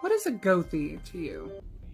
What is a Gothi to you?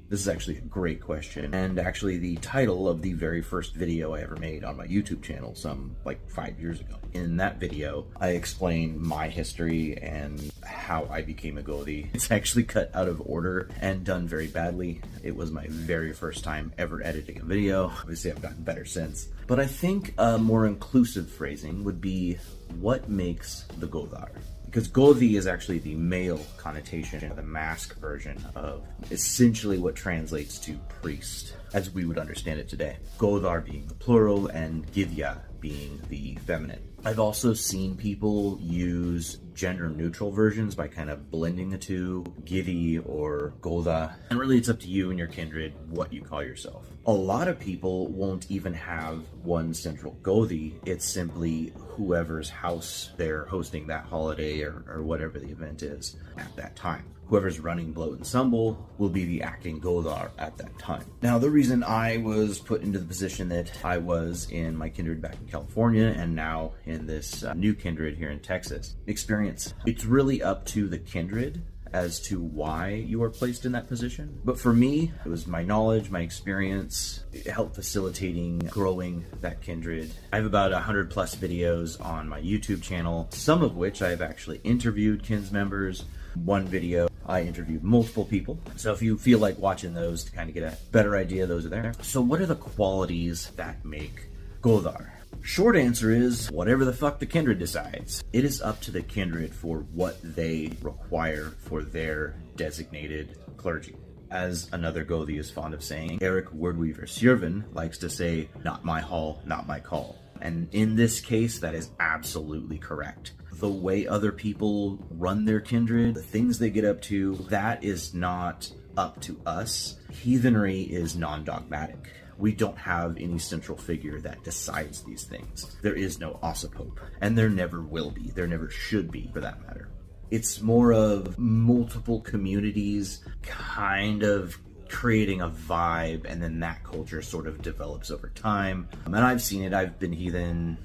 This is actually a great question, and actually the title of the very first video I ever made on my YouTube channel some like 5 years ago. In that video, I explain my history and how I became a Gothi. It's actually cut out of order and done very badly. It was my very first time ever editing a video. Obviously, I've gotten better since. But I think a more inclusive phrasing would be, what makes the Gothar? Because Gothi is actually the male connotation, the mask version of essentially what translates to priest, as we would understand it today. Gothar being the plural and Githya being the feminine. I've also seen people use gender-neutral versions by kind of blending the two, Githi or Gotha. And really it's up to you and your kindred what you call yourself. A lot of people won't even have one central Gothi. It's simply whoever's house they're hosting that holiday or whatever the event is at that time. Whoever's running Bloat and Stumble will be the acting Gothar at that time. Now, the reason I was put into the position that I was in my kindred back in California and now in this new kindred here in Texas, experience. It's really up to the kindred as to why you are placed in that position. But for me, it was my knowledge, my experience, it helped facilitating growing that kindred. I have about 100 plus videos on my YouTube channel, some of which I've actually interviewed kins members. One video, I interviewed multiple people. So if you feel like watching those to kind of get a better idea, those are there. So what are the qualities that make Gothar? Short answer is whatever the fuck the kindred decides. It is up to the kindred for what they require for their designated clergy. As another Gothi is fond of saying, Eric Wordweaver Sjerven likes to say, not my hall, not my call. And in this case, that is absolutely correct. The way other people run their kindred, the things they get up to, that is not up to us. Heathenry is non-dogmatic. We don't have any central figure that decides these things. There is no Ossopope, and there never will be. There never should be, for that matter. It's more of multiple communities kind of creating a vibe, and then that culture sort of develops over time. And I've seen it. I've been heathen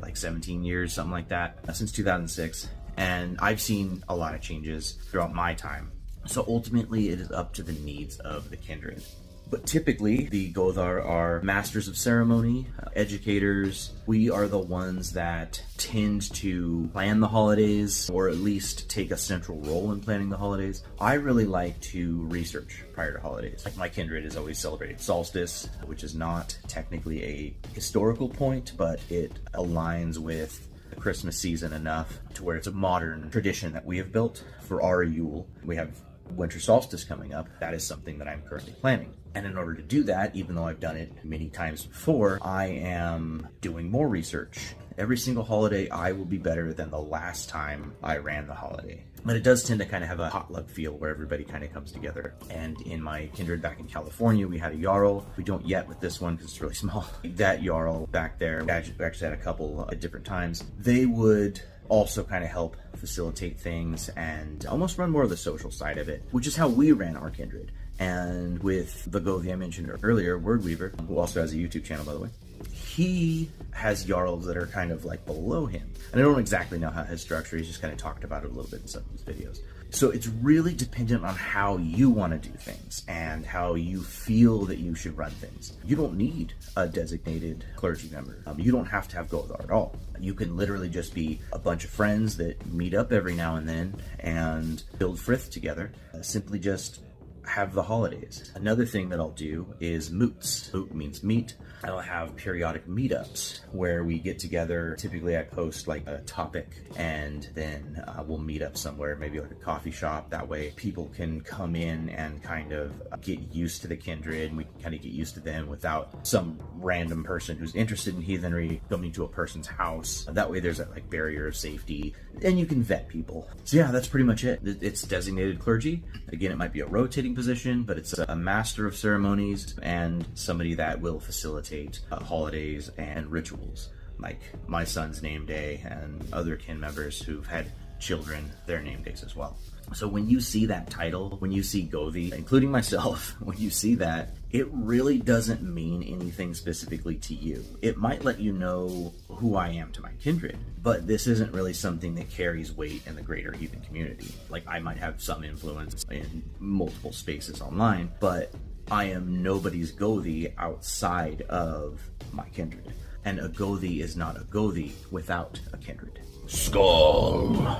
like 17 years, something like that, since 2006. And I've seen a lot of changes throughout my time. So ultimately, it is up to the needs of the kindred. But typically, the Gothar are masters of ceremony, educators. We are the ones that tend to plan the holidays, or at least take a central role in planning the holidays. I really like to research prior to holidays. Like my kindred has always celebrated solstice, which is not technically a historical point, but it aligns with the Christmas season enough to where it's a modern tradition that we have built for our Yule. We have winter solstice coming up. That is something that I'm currently planning. And in order to do that, even though I've done it many times before, I am doing more research. Every single holiday, I will be better than the last time I ran the holiday. But it does tend to kind of have a potluck feel where everybody kind of comes together. And in my kindred back in California, we had a Jarl. We don't yet with this one because it's really small. That Jarl back there, we actually had a couple at different times. They would also kind of help facilitate things and almost run more of the social side of it, which is how we ran our kindred. And with the Gothi I mentioned earlier, Wordweaver, who also has a YouTube channel, by the way, he has Jarls that are kind of like below him. And I don't exactly know how his structure, he's just kind of talked about it a little bit in some of his videos. So it's really dependent on how you want to do things and how you feel that you should run things. You don't need a designated clergy member. You don't have to have Gothar at all. You can literally just be a bunch of friends that meet up every now and then and build frith together. Simply just have the holidays. Another thing that I'll do is moots. Moot means meet. I'll have periodic meetups where we get together. Typically I post like a topic and then we'll meet up somewhere, maybe like a coffee shop. That way people can come in and kind of get used to the kindred and we can kind of get used to them without some random person who's interested in heathenry coming to a person's house. That way there's that like barrier of safety and you can vet people. So yeah, that's pretty much it. It's designated clergy. Again, it might be a rotating position, but it's a master of ceremonies and somebody that will facilitate holidays and rituals, like my son's name day and other kin members who've had children, their name days as well. So when you see that title, when you see Gothi, including myself, when you see that, it really doesn't mean anything specifically to you. It might let you know who I am to my kindred, but this isn't really something that carries weight in the greater heathen community. Like, I might have some influence in multiple spaces online, but I am nobody's Gothi outside of my kindred. And a Gothi is not a Gothi without a kindred. Skull.